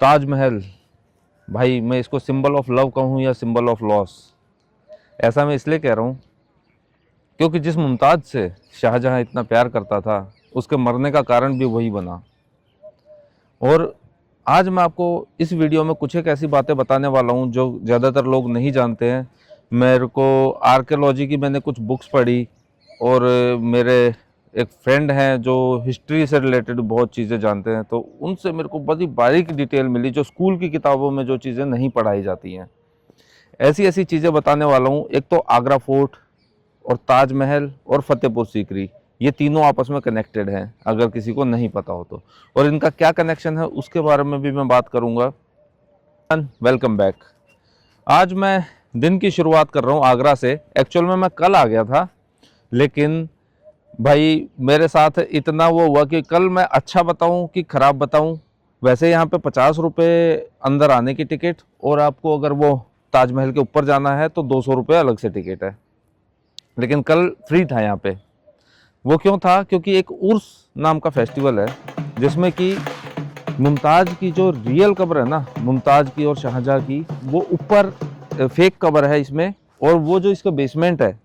ताजमहल, भाई मैं इसको सिंबल ऑफ लव कहूँ या सिंबल ऑफ लॉस, ऐसा मैं इसलिए कह रहा हूँ क्योंकि जिस मुमताज़ से शाहजहां इतना प्यार करता था, उसके मरने का कारण भी वही बना। और आज मैं आपको इस वीडियो में कुछ एक ऐसी बातें बताने वाला हूँ जो ज़्यादातर लोग नहीं जानते हैं। मेरे को आर्कियोलॉजी की मैंने कुछ बुक्स पढ़ी, और मेरे एक फ्रेंड हैं जो हिस्ट्री से रिलेटेड बहुत चीज़ें जानते हैं, तो उनसे मेरे को बड़ी बारीक डिटेल मिली जो स्कूल की किताबों में जो चीज़ें नहीं पढ़ाई जाती हैं। ऐसी ऐसी चीज़ें बताने वाला हूँ। एक तो आगरा फोर्ट, और ताजमहल, और फतेहपुर सीकरी, ये तीनों आपस में कनेक्टेड हैं अगर किसी को नहीं पता हो तो। और इनका क्या कनेक्शन है उसके बारे में भी मैं बात करूंगा। Welcome back. आज मैं दिन की शुरुआत कर रहा हूँ आगरा से। एक्चुअल में मैं कल आ गया था, लेकिन भाई मेरे साथ इतना वो हुआ कि कल मैं अच्छा बताऊं कि ख़राब बताऊं। वैसे यहाँ पे 50 रुपये अंदर आने की टिकट, और आपको अगर वो ताजमहल के ऊपर जाना है तो 200 रुपये अलग से टिकट है। लेकिन कल फ्री था यहाँ पे। वो क्यों था? क्योंकि एक उर्स नाम का फेस्टिवल है जिसमें कि मुमताज़ की जो रियल कब्र है ना, मुमताज़ की और शाहजहाँ की, वो ऊपर फेक कब्र है इसमें। और वो जो इसका बेसमेंट है,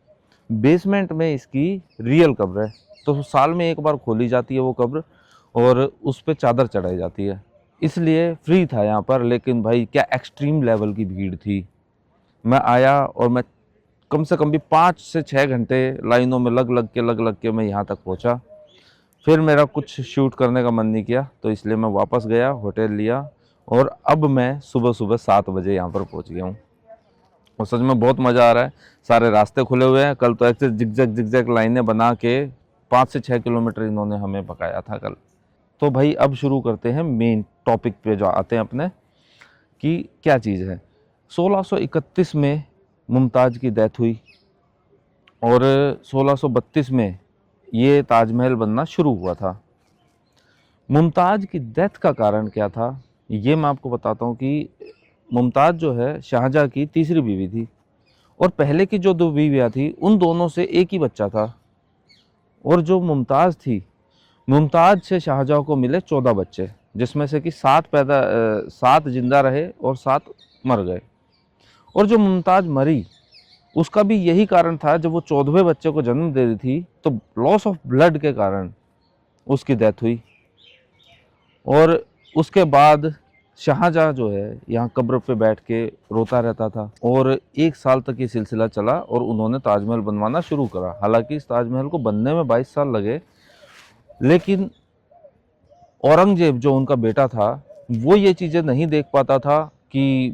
बेसमेंट में इसकी रियल कब्र है। तो साल में एक बार खोली जाती है वो कब्र, और उस पर चादर चढ़ाई जाती है। इसलिए फ्री था यहाँ पर। लेकिन भाई क्या एक्सट्रीम लेवल की भीड़ थी। मैं आया और मैं कम से कम भी 5 से 6 घंटे लाइनों में लग लग के मैं यहाँ तक पहुँचा। फिर मेरा कुछ शूट करने का मन नहीं किया, तो इसलिए मैं वापस गया, होटल लिया, और अब मैं सुबह सुबह 7 बजे यहाँ पर पहुँच गया हूँ। और सच में बहुत मज़ा आ रहा है। सारे रास्ते खुले हुए हैं। कल तो ऐसे जिगजैग जिगजैग लाइनें बना के 5 से 6 किलोमीटर इन्होंने हमें पकाया था कल। तो भाई अब शुरू करते हैं मेन टॉपिक पे जो आते हैं अपने, कि क्या चीज़ है। 1631 में मुमताज़ की डेथ हुई, और 1632 में ये ताजमहल बनना शुरू हुआ था। मुमताज़ की डेथ का कारण क्या था, ये मैं आपको बताता हूँ कि मुमताज़ जो है शाहजहाँ की तीसरी बीवी थी, और पहले की जो 2 बीवियाँ थी उन दोनों से एक ही बच्चा था। और जो मुमताज़ थी, मुमताज़ से शाहजहाँ को मिले 14 बच्चे, जिसमें से कि 7 जिंदा रहे और 7 मर गए। और जो मुमताज़ मरी, उसका भी यही कारण था। जब वो 14वें बच्चे को जन्म दे रही थी तो लॉस ऑफ ब्लड के कारण उसकी डेथ हुई। और उसके बाद शाहजहाँ जो है यहाँ कब्र पे बैठ के रोता रहता था, और 1 साल तक ये सिलसिला चला, और उन्होंने ताजमहल बनवाना शुरू करा। हालांकि इस ताजमहल को बनने में 22 साल लगे, लेकिन औरंगजेब जो उनका बेटा था, वो ये चीज़ें नहीं देख पाता था कि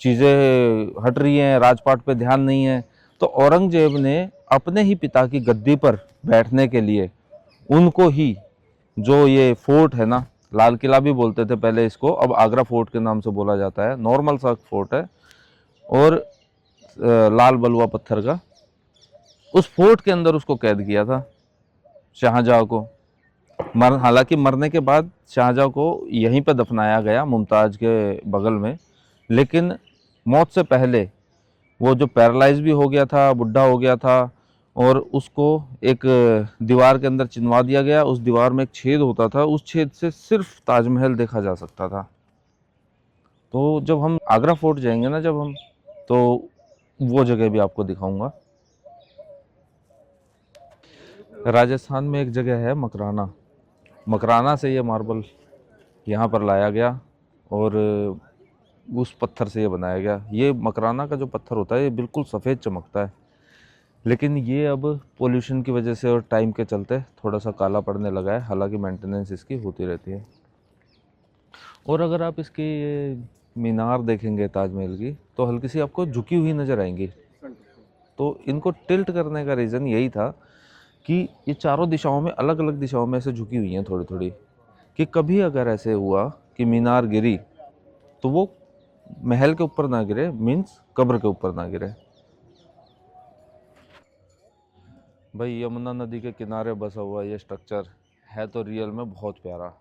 चीज़ें हट रही हैं, राजपाट पे ध्यान नहीं है। तो औरंगजेब ने अपने ही पिता की गद्दी पर बैठने के लिए उनको ही, जो ये फोर्ट है ना, लाल किला भी बोलते थे पहले इसको, अब आगरा फोर्ट के नाम से बोला जाता है। नॉर्मल सा फोर्ट है, और लाल बलुआ पत्थर का, उस फोर्ट के अंदर उसको कैद किया था शाहजहाँ को। हालांकि मरने के बाद शाहजहाँ को यहीं पर दफनाया गया, मुमताज़ के बगल में। लेकिन मौत से पहले वो जो पैरालाइज भी हो गया था, बुढ़ा हो गया था, और उसको एक दीवार के अंदर चिनवा दिया गया। उस दीवार में एक छेद होता था, उस छेद से सिर्फ ताजमहल देखा जा सकता था। तो जब हम आगरा फोर्ट जाएंगे ना, जब हम, तो वो जगह भी आपको दिखाऊंगा। राजस्थान में एक जगह है मकराना। मकराना से ये मार्बल यहाँ पर लाया गया, और उस पत्थर से ये बनाया गया। ये मकराना का जो पत्थर होता है ये बिल्कुल सफ़ेद चमकता है, लेकिन ये अब पोल्यूशन की वजह से और टाइम के चलते थोड़ा सा काला पड़ने लगा है। हालांकि मेंटेनेंस इसकी होती रहती है। और अगर आप इसकी ये मीनार देखेंगे ताजमहल की, तो हल्की सी आपको झुकी हुई नज़र आएंगी। तो इनको टिल्ट करने का रीज़न यही था कि ये चारों दिशाओं में, अलग अलग दिशाओं में ऐसे झुकी हुई हैं थोड़ी थोड़ी, कि कभी अगर ऐसे हुआ कि मीनार गिरी तो वो महल के ऊपर ना गिरे, मीन्स कब्र के ऊपर ना गिरे। भाई यमुना नदी के किनारे बसा हुआ ये स्ट्रक्चर है तो रियल में बहुत प्यारा,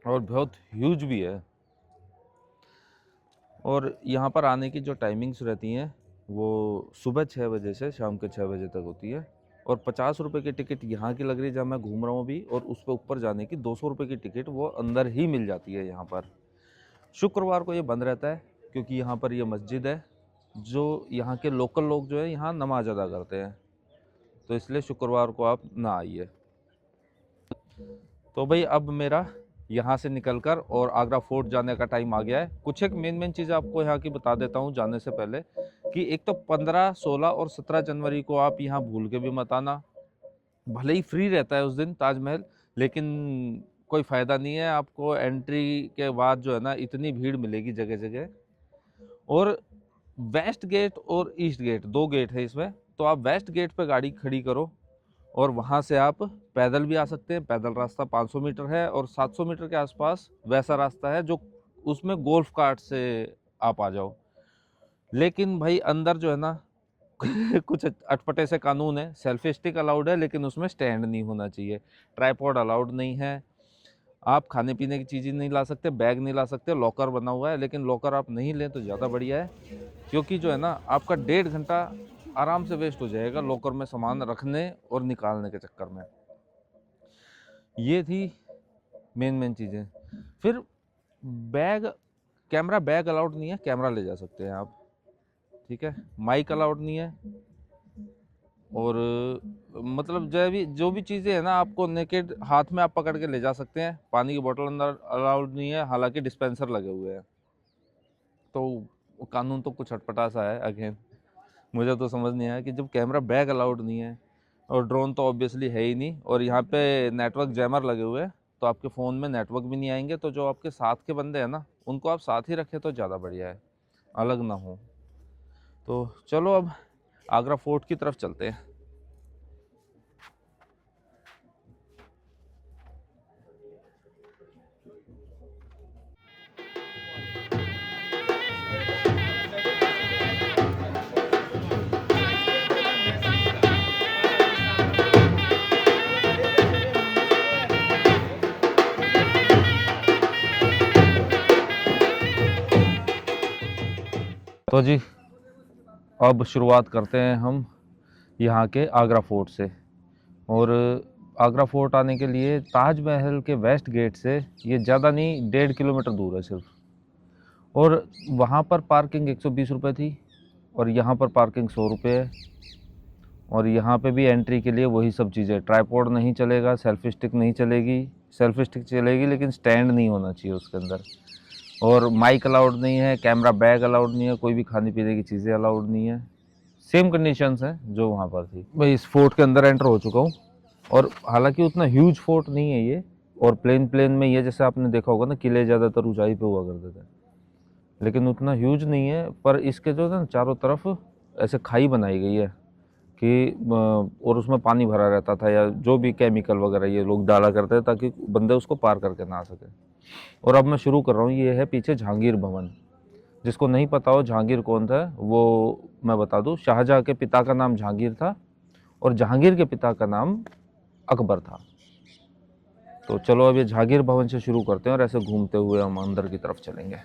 और बहुत ह्यूज भी है। और यहाँ पर आने की जो टाइमिंग्स रहती हैं वो सुबह 6 बजे से शाम के 6 बजे तक होती है। और 50 रुपये की टिकट यहाँ की लग रही है जहाँ मैं घूम रहा हूँ अभी, और उस पर ऊपर जाने की 200 रुपये की टिकट वो अंदर ही मिल जाती है यहाँ पर। शुक्रवार को ये बंद रहता है क्योंकि यहाँ पर ये मस्जिद है जो यहाँ के लोकल लोग जो है यहाँ नमाज अदा करते हैं, तो इसलिए शुक्रवार को आप ना आइए। तो भाई अब मेरा यहाँ से निकलकर और आगरा फोर्ट जाने का टाइम आ गया है। कुछ एक मेन चीज़ आपको यहाँ की बता देता हूँ जाने से पहले कि एक तो 15, 16 और 17 जनवरी को आप यहाँ भूल के भी मत आना। भले ही फ्री रहता है उस दिन ताजमहल, लेकिन कोई फ़ायदा नहीं है, आपको एंट्री के बाद जो है ना इतनी भीड़ मिलेगी जगह जगह। और वेस्ट गेट और ईस्ट गेट 2 गेट है इसमें, तो आप वेस्ट गेट पे गाड़ी खड़ी करो और वहाँ से आप पैदल भी आ सकते हैं। पैदल रास्ता 500 मीटर है और 700 मीटर के आसपास वैसा रास्ता है जो उसमें गोल्फ कार्ट से आप आ जाओ। लेकिन भाई अंदर जो है ना कुछ अटपटे से कानून है। सेल्फी स्टिक अलाउड है लेकिन उसमें स्टैंड नहीं होना चाहिए। ट्राइपॉड अलाउड नहीं है। आप खाने पीने की चीज़ें नहीं ला सकते, बैग नहीं ला सकते। लॉकर बना हुआ है, लेकिन लॉकर आप नहीं लें तो ज़्यादा बढ़िया है, क्योंकि जो है ना आपका 1.5 घंटा आराम से वेस्ट हो जाएगा लॉकर में सामान रखने और निकालने के चक्कर में। ये थी मेन चीज़ें। फिर कैमरा बैग अलाउड नहीं है, कैमरा ले जा सकते हैं आप, ठीक है। माइक अलाउड नहीं है, और मतलब जो भी चीज़ें हैं ना आपको नेकेड हाथ में आप पकड़ के ले जा सकते हैं। पानी की बोतल अंदर अलाउड नहीं है, हालांकि डिस्पेंसर लगे हुए हैं। तो कानून तो कुछ अटपटा सा है। अगेन मुझे तो समझ नहीं आया कि जब कैमरा बैग अलाउड नहीं है और ड्रोन तो ऑब्वियसली है ही नहीं, और यहाँ पे नेटवर्क जैमर लगे हुए हैं तो आपके फ़ोन में नेटवर्क भी नहीं आएंगे। तो जो आपके साथ के बंदे हैं ना उनको आप साथ ही रखें तो ज़्यादा बढ़िया है, अलग ना हो। तो चलो अब आगरा फोर्ट की तरफ चलते हैं। तो जी अब शुरुआत करते हैं हम यहाँ के आगरा फोर्ट से। और आगरा फोर्ट आने के लिए ताजमहल के वेस्ट गेट से ये ज़्यादा नहीं 1.5 किलोमीटर दूर है सिर्फ। और वहाँ पर पार्किंग 120 रुपये थी और यहाँ पर पार्किंग 100 रुपये है। और यहाँ पे भी एंट्री के लिए वही सब चीज़ें, ट्राइपॉड नहीं चलेगा, सेल्फी स्टिक नहीं चलेगी। सेल्फी स्टिक चलेगी लेकिन स्टैंड नहीं होना चाहिए उसके अंदर। और माइक अलाउड नहीं है, कैमरा बैग अलाउड नहीं है, कोई भी खाने पीने की चीज़ें अलाउड नहीं है। सेम कंडीशंस हैं जो वहाँ पर थी। मैं इस फोर्ट के अंदर एंटर हो चुका हूँ, और हालांकि उतना ह्यूज फोर्ट नहीं है ये, और प्लेन में ये जैसे आपने देखा होगा ना किले ज़्यादातर ऊंचाई पे हुआ करते थे, लेकिन उतना ह्यूज नहीं है। पर इसके जो है ना चारों तरफ ऐसे खाई बनाई गई है कि और उसमें पानी भरा रहता था, या जो भी केमिकल वगैरह ये लोग डाला करते थे ताकि बंदे उसको पार करके ना आ सके। और अब मैं शुरू कर रहा हूँ। ये है पीछे जहांगीर भवन। जिसको नहीं पता हो जहांगीर कौन था वो मैं बता दूँ। शाहजहाँ के पिता का नाम जहांगीर था और जहांगीर के पिता का नाम अकबर था। तो चलो अब ये जहांगीर भवन से शुरू करते हैं और ऐसे घूमते हुए हम अंदर की तरफ चलेंगे।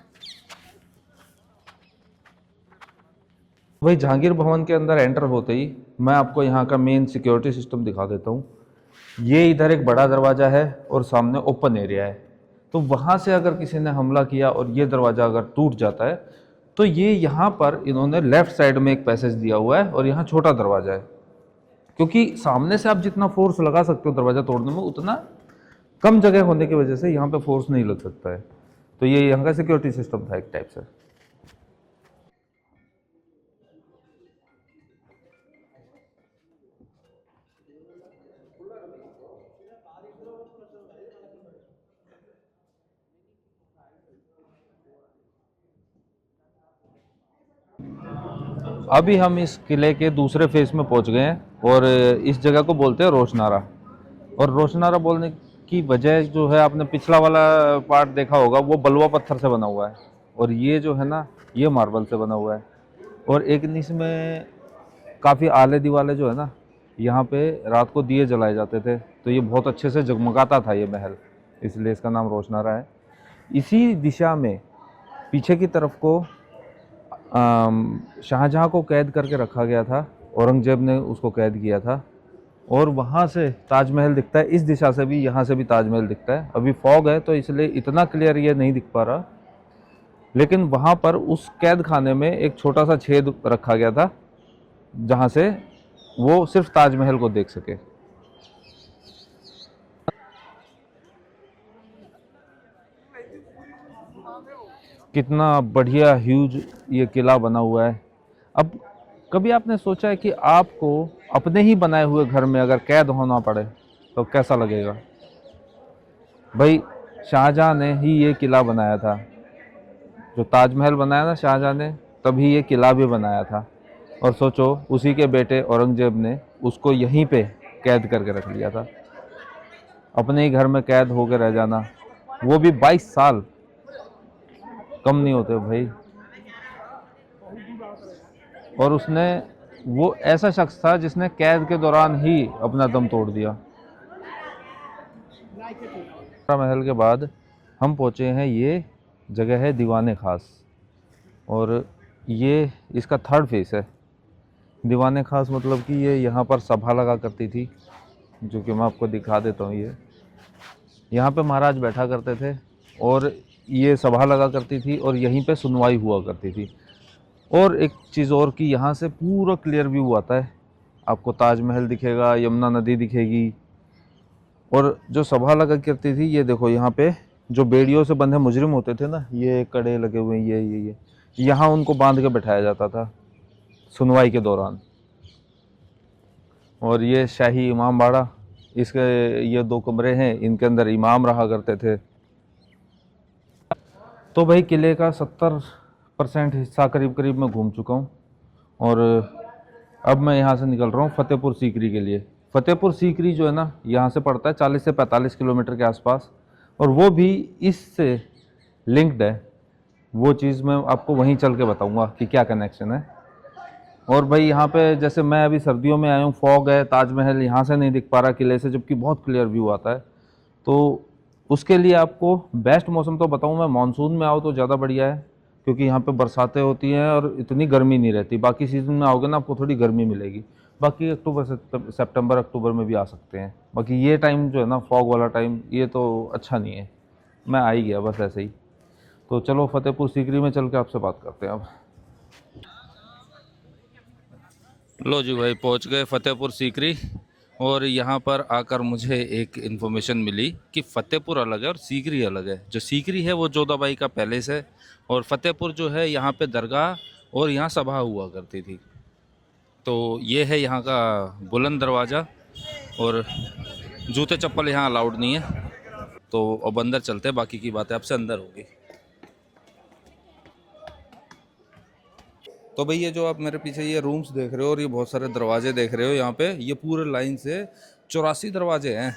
भाई जहांगीर भवन के अंदर एंटर होते ही मैं आपको यहाँ का मेन सिक्योरिटी सिस्टम दिखा देता हूँ। ये इधर एक बड़ा दरवाज़ा है और सामने ओपन एरिया है। तो वहाँ से अगर किसी ने हमला किया और ये दरवाज़ा अगर टूट जाता है तो ये यहाँ पर इन्होंने लेफ़्ट साइड में एक पैसेज दिया हुआ है और यहाँ छोटा दरवाज़ा है, क्योंकि सामने से आप जितना फोर्स लगा सकते हो दरवाज़ा तोड़ने में उतना कम जगह होने की वजह से यहाँ पे फोर्स नहीं लग सकता है। तो ये यहाँ का सिक्योरिटी सिस्टम था एक टाइप से। अभी हम इस किले के दूसरे फेज में पहुंच गए हैं और इस जगह को बोलते हैं रोशनारा। और रोशनारा बोलने की वजह जो है, आपने पिछला वाला पार्ट देखा होगा वो बलुआ पत्थर से बना हुआ है और ये जो है ना ये मार्बल से बना हुआ है। और एक इसमें काफ़ी आले दीवाले जो है ना, यहाँ पे रात को दिए जलाए जाते थे तो ये बहुत अच्छे से जगमगाता था ये महल, इसलिए इसका नाम रोशनारा है। इसी दिशा में पीछे की तरफ को शाहजहाँ को कैद करके रखा गया था, औरंगजेब ने उसको कैद किया था। और वहाँ से ताजमहल दिखता है, इस दिशा से भी, यहाँ से भी ताजमहल दिखता है। अभी फॉग है तो इसलिए इतना क्लियर ये नहीं दिख पा रहा, लेकिन वहाँ पर उस कैद खाने में एक छोटा सा छेद रखा गया था जहाँ से वो सिर्फ ताजमहल को देख सके। कितना बढ़िया ह्यूज ये किला बना हुआ है। अब कभी आपने सोचा है कि आपको अपने ही बनाए हुए घर में अगर कैद होना पड़े तो कैसा लगेगा? भाई, शाहजहां ने ही ये किला बनाया था। जो ताजमहल बनाया ना शाहजहां ने, तभी ये किला भी बनाया था। और सोचो, उसी के बेटे औरंगजेब ने उसको यहीं पे कैद करके रख लिया था। अपने ही घर में कैद होकर रह जाना, वो भी 22 साल, कम नहीं होते भाई। और उसने, वो ऐसा शख्स था जिसने कैद के दौरान ही अपना दम तोड़ दिया। महल के बाद हम पहुंचे हैं, ये जगह है दीवाने खास, और ये इसका थर्ड फेस है। दीवाने खास मतलब कि ये यहाँ पर सभा लगा करती थी, जो कि मैं आपको दिखा देता हूँ। ये यहाँ पे महाराज बैठा करते थे और ये सभा लगा करती थी और यहीं पे सुनवाई हुआ करती थी। और एक चीज़ और कि यहाँ से पूरा क्लियर व्यू आता है, आपको ताजमहल दिखेगा, यमुना नदी दिखेगी। और जो सभा लगा करती थी, ये देखो यहाँ पे जो बेड़ियों से बंधे मुजरिम होते थे ना, ये कड़े लगे हुए हैं, ये यहाँ उनको बांध के बैठाया जाता था सुनवाई के दौरान। और ये शाही इमाम बाड़ा, इसके ये 2 कमरे हैं, इनके अंदर इमाम रहा करते थे। तो भाई किले का 70% हिस्सा करीब करीब मैं घूम चुका हूँ, और अब मैं यहाँ से निकल रहा हूँ फतेहपुर सीकरी के लिए। फतेहपुर सीकरी जो है ना, यहाँ से पड़ता है 40 से 45 किलोमीटर के आसपास, और वो भी इससे लिंक्ड है। वो चीज़ मैं आपको वहीं चल के बताऊँगा कि क्या कनेक्शन है। और भाई यहाँ पे जैसे मैं अभी सर्दियों में आया हूँ, फॉग है, ताजमहल यहाँ से नहीं दिख पा रहा किले से, जबकि बहुत क्लियर व्यू आता है। तो उसके लिए आपको बेस्ट मौसम तो बताऊँ मैं, मानसून में आओ तो ज़्यादा बढ़िया है, क्योंकि यहाँ पे बरसातें होती हैं और इतनी गर्मी नहीं रहती। बाकी सीज़न में आओगे ना, आपको थोड़ी गर्मी मिलेगी। बाकी अक्टूबर से सितंबर अक्टूबर में भी आ सकते हैं। बाकी ये टाइम जो है ना, फॉग वाला टाइम, ये तो अच्छा नहीं है। मैं आ ही गया बस ऐसे ही। तो चलो फतेहपुर सीकरी में चल के आपसे बात करते हैं अब। लो जी भाई, पहुंच गए फतेहपुर सीकरी। और यहाँ पर आकर मुझे एक इन्फॉर्मेशन मिली कि फतेहपुर अलग है और सीकरी अलग है। जो सीकरी है वो जोधाबाई का पैलेस है, और फतेहपुर जो है यहाँ पे दरगाह और यहाँ सभा हुआ करती थी। तो ये है यहाँ का बुलंद दरवाज़ा, और जूते चप्पल यहाँ अलाउड नहीं है। तो अब अंदर चलते हैं, बाकी की बातें आपसे अंदर होगी। तो भाई, ये जो आप मेरे पीछे ये रूम्स देख रहे हो और ये बहुत सारे दरवाजे देख रहे हो यहाँ पे, ये पूरे लाइन से 84 दरवाजे हैं।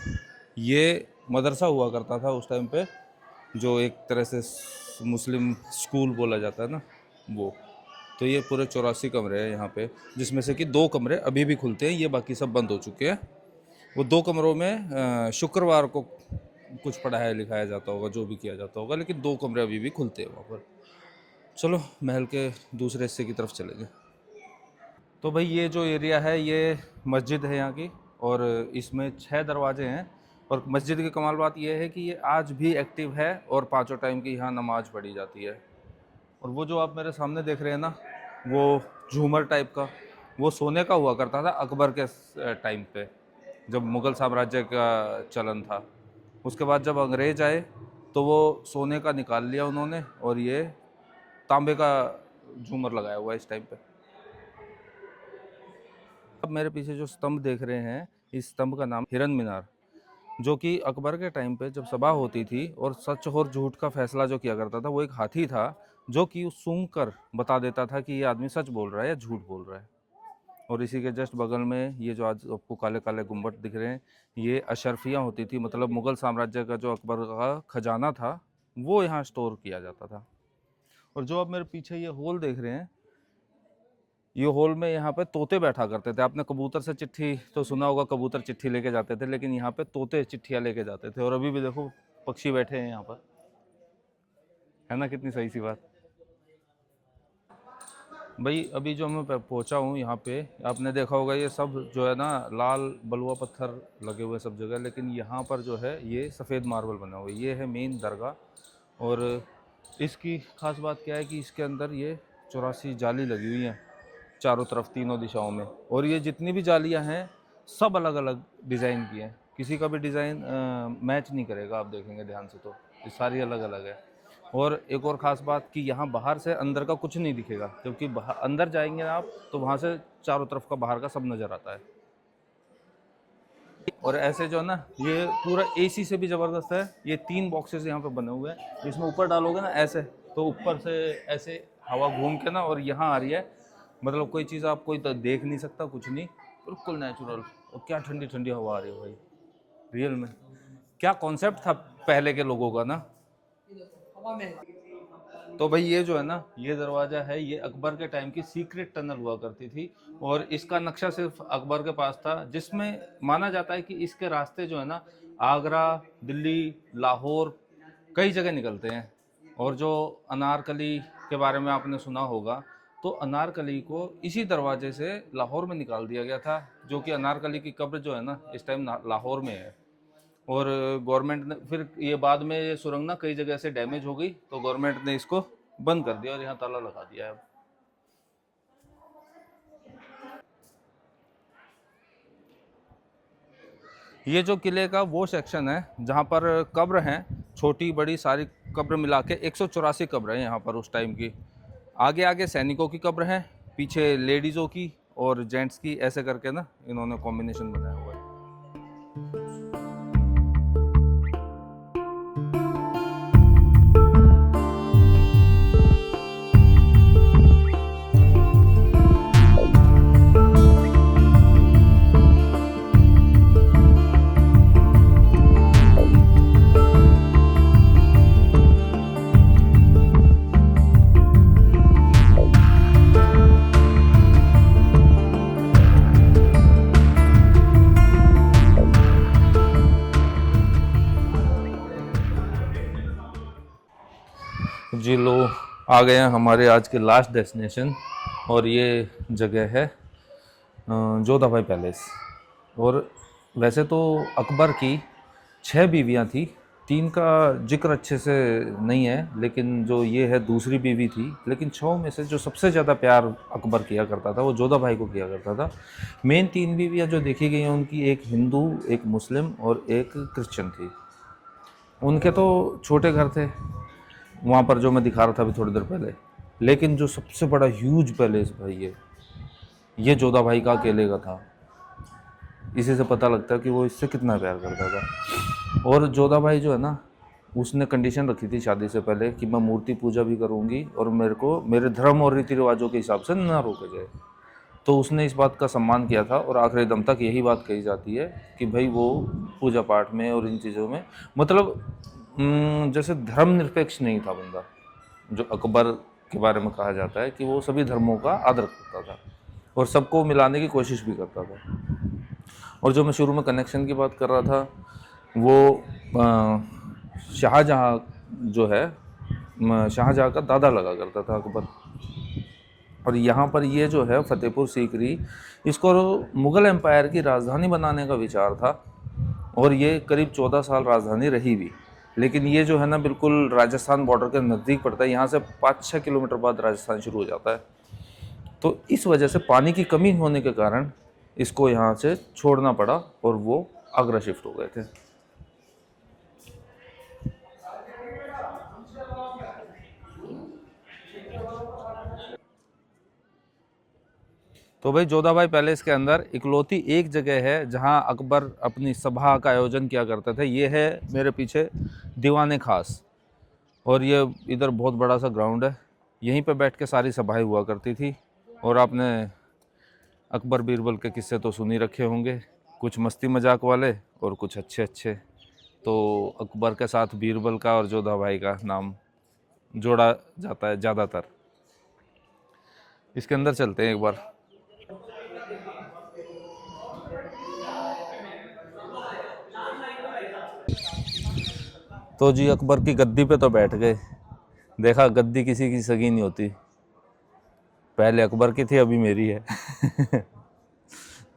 ये मदरसा हुआ करता था उस टाइम पे, जो एक तरह से मुस्लिम स्कूल बोला जाता है ना, वो। तो ये पूरे 84 कमरे हैं यहाँ पे, जिसमें से कि 2 कमरे अभी भी खुलते हैं, ये बाकी सब बंद हो चुके हैं। वो 2 कमरों में शुक्रवार को कुछ पढ़ाया लिखाया जाता होगा, जो भी किया जाता होगा, लेकिन 2 कमरे अभी भी खुलते हैं वहाँ पर। चलो महल के दूसरे हिस्से की तरफ चलेंगे। तो भाई, ये जो एरिया है ये मस्जिद है यहाँ की, और इसमें 6 दरवाजे हैं। और मस्जिद की कमाल बात ये है कि ये आज भी एक्टिव है और 5 टाइम की यहाँ नमाज पढ़ी जाती है। और वो जो आप मेरे सामने देख रहे हैं ना, वो झूमर टाइप का, वो सोने का हुआ करता था अकबर के टाइम पे, जब मुग़ल साम्राज्य का चलन था। उसके बाद जब अंग्रेज आए तो वो सोने का निकाल लिया उन्होंने, और ये तांबे का झूमर लगाया हुआ है इस टाइम पे। अब मेरे पीछे जो स्तंभ देख रहे हैं, इस स्तंभ का नाम हिरन मीनार, जो कि अकबर के टाइम पे जब सभा होती थी और सच और झूठ का फैसला जो किया करता था, वो एक हाथी था जो कि सूंघ कर बता देता था कि ये आदमी सच बोल रहा है या झूठ बोल रहा है। और इसी के जस्ट बगल में ये जो आज आपको काले काले गुंबद दिख रहे हैं, ये अशरफियाँ होती थी, मतलब मुग़ल साम्राज्य का जो अकबर का खजाना था, वो यहाँ स्टोर किया जाता था। और जो आप मेरे पीछे ये होल देख रहे हैं, ये होल में यहाँ पे तोते बैठा करते थे। आपने कबूतर से चिट्ठी तो सुना होगा, कबूतर चिट्ठी लेके जाते थे, लेकिन यहाँ पे तोते चिट्ठियाँ लेके जाते थे। और अभी भी देखो पक्षी बैठे हैं यहाँ पर, है ना, कितनी सही सी बात। भाई अभी जो मैं पहुंचा हूँ यहाँ पे, आपने देखा होगा ये सब जो है ना लाल बलुआ पत्थर लगे हुए सब जगह, लेकिन यहाँ पर जो है ये सफ़ेद मार्बल बना हुआ है। ये है मेन दरगाह। और इसकी ख़ास बात क्या है कि इसके अंदर ये 84 जाली लगी हुई हैं चारों तरफ, तीनों दिशाओं में। और ये जितनी भी जालियाँ हैं सब अलग अलग डिज़ाइन की हैं, किसी का भी डिज़ाइन मैच नहीं करेगा, आप देखेंगे ध्यान से तो ये सारी अलग अलग है। और एक और ख़ास बात कि यहाँ बाहर से अंदर का कुछ नहीं दिखेगा, क्योंकि अंदर जाएंगे आप तो वहाँ से चारों तरफ का बाहर का सब नज़र आता है। और ऐसे जो है ना ये पूरा एसी से भी ज़बरदस्त है। ये 3 बॉक्सेस यहाँ पे बने हुए हैं, इसमें ऊपर डालोगे ना ऐसे तो ऊपर से ऐसे हवा घूम के ना और यहाँ आ रही है। मतलब कोई चीज़ आप कोई तो देख नहीं सकता, कुछ नहीं, बिल्कुल नेचुरल। और क्या ठंडी ठंडी हवा आ रही है भाई, रियल में क्या कॉन्सेप्ट था पहले के लोगों का ना। तो भाई ये जो है ना ये दरवाज़ा है, ये अकबर के टाइम की सीक्रेट टनल हुआ करती थी। और इसका नक्शा सिर्फ अकबर के पास था, जिसमें माना जाता है कि इसके रास्ते जो है ना आगरा, दिल्ली, लाहौर, कई जगह निकलते हैं। और जो अनारकली के बारे में आपने सुना होगा, तो अनारकली को इसी दरवाजे से लाहौर में निकाल दिया गया था, जो कि अनारकली की कब्र जो है ना इस टाइम लाहौर में है। और गवर्नमेंट ने फिर ये बाद में ये सुरंग ना कई जगह से डैमेज हो गई, तो गवर्नमेंट ने इसको बंद कर दिया और यहाँ ताला लगा दिया है अब। ये जो किले का वो सेक्शन है जहाँ पर कब्र हैं, छोटी बड़ी सारी कब्र मिला के 184 कब्र हैं यहाँ पर उस टाइम की। आगे आगे सैनिकों की कब्र हैं, पीछे लेडीज़ों की और जेंट्स की, ऐसे करके ना इन्होंने कॉम्बिनेशन बनाया हुआ है। जी लो, आ गए हैं हमारे आज के लास्ट डेस्टिनेशन। और ये जगह है जोधाबाई पैलेस। और वैसे तो अकबर की 6 बीवियाँ थी, 3 का जिक्र अच्छे से नहीं है, लेकिन जो ये है दूसरी बीवी थी। लेकिन 6 में से जो सबसे ज़्यादा प्यार अकबर किया करता था वो जोधाबाई को किया करता था। मेन 3 बीवियाँ जो देखी गई हैं उनकी, एक हिंदू, एक मुस्लिम और एक क्रिश्चियन थी। उनके तो छोटे घर थे वहाँ पर जो मैं दिखा रहा था अभी थोड़ी देर पहले, लेकिन जो सबसे बड़ा ह्यूज पैलेस भाई ये जोधाबाई का अकेले का था। इसी से पता लगता है कि वो इससे कितना प्यार करता था। और जोधाबाई जो है ना उसने कंडीशन रखी थी शादी से पहले कि मैं मूर्ति पूजा भी करूँगी और मेरे को मेरे धर्म और रीति रिवाजों के हिसाब से ना रोका जाए। तो उसने इस बात का सम्मान किया था और आखिरी दम तक यही बात कही जाती है कि भाई वो पूजा पाठ में और इन चीज़ों में, मतलब जैसे धर्मनिरपेक्ष नहीं था बंदा। जो अकबर के बारे में कहा जाता है कि वो सभी धर्मों का आदर करता था और सबको मिलाने की कोशिश भी करता था। और जो मैं शुरू में कनेक्शन की बात कर रहा था, वो शाहजहाँ जो है, शाहजहाँ का दादा लगा करता था अकबर। और यहाँ पर ये जो है फतेहपुर सीकरी, इसको मुग़ल एम्पायर की राजधानी बनाने का विचार था। और ये करीब 14 साल राजधानी रही भी। लेकिन ये जो है ना बिल्कुल राजस्थान बॉर्डर के नज़दीक पड़ता है, यहाँ से 5-6 किलोमीटर बाद राजस्थान शुरू हो जाता है। तो इस वजह से पानी की कमी होने के कारण इसको यहाँ से छोड़ना पड़ा और वो आगरा शिफ्ट हो गए थे। तो भाई जोधाबाई पैलेस के अंदर इकलौती एक जगह है जहां अकबर अपनी सभा का आयोजन किया करते थे। ये है मेरे पीछे दीवाने खास। और ये इधर बहुत बड़ा सा ग्राउंड है, यहीं पे बैठ के सारी सभाएं हुआ करती थी। और आपने अकबर बीरबल के किस्से तो सुन ही रखे होंगे, कुछ मस्ती मजाक वाले और कुछ अच्छे अच्छे। तो अकबर के साथ बीरबल का और जोधाबाई का नाम जोड़ा जाता है ज़्यादातर। इसके अंदर चलते हैं एक बार। तो जी अकबर की गद्दी पे तो बैठ गए। देखा, गद्दी किसी की सगी नहीं होती। पहले अकबर की थी, अभी मेरी है।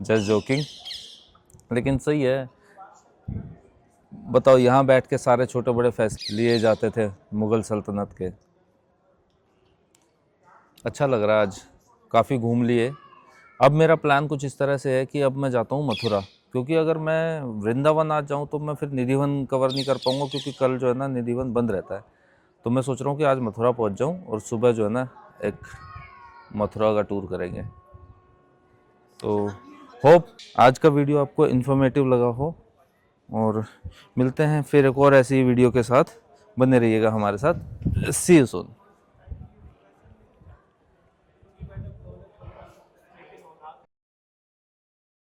Just joking. लेकिन सही है। बताओ, यहाँ बैठ के सारे छोटे बड़े फैसले लिए जाते थे मुग़ल सल्तनत के। अच्छा लग रहा है आज, काफ़ी घूम लिए। अब मेरा प्लान कुछ इस तरह से है कि अब मैं जाता हूँ मथुरा, क्योंकि अगर मैं वृंदावन आज जाऊँ तो मैं फिर निधिवन कवर नहीं कर पाऊँगा, क्योंकि कल जो है ना निधिवन बंद रहता है। तो मैं सोच रहा हूँ कि आज मथुरा पहुँच जाऊँ और सुबह जो है ना एक मथुरा का टूर करेंगे। तो होप आज का वीडियो आपको इन्फॉर्मेटिव लगा हो, और मिलते हैं फिर एक और ऐसी वीडियो के साथ। बने रहिएगा हमारे साथ। सी यू सून।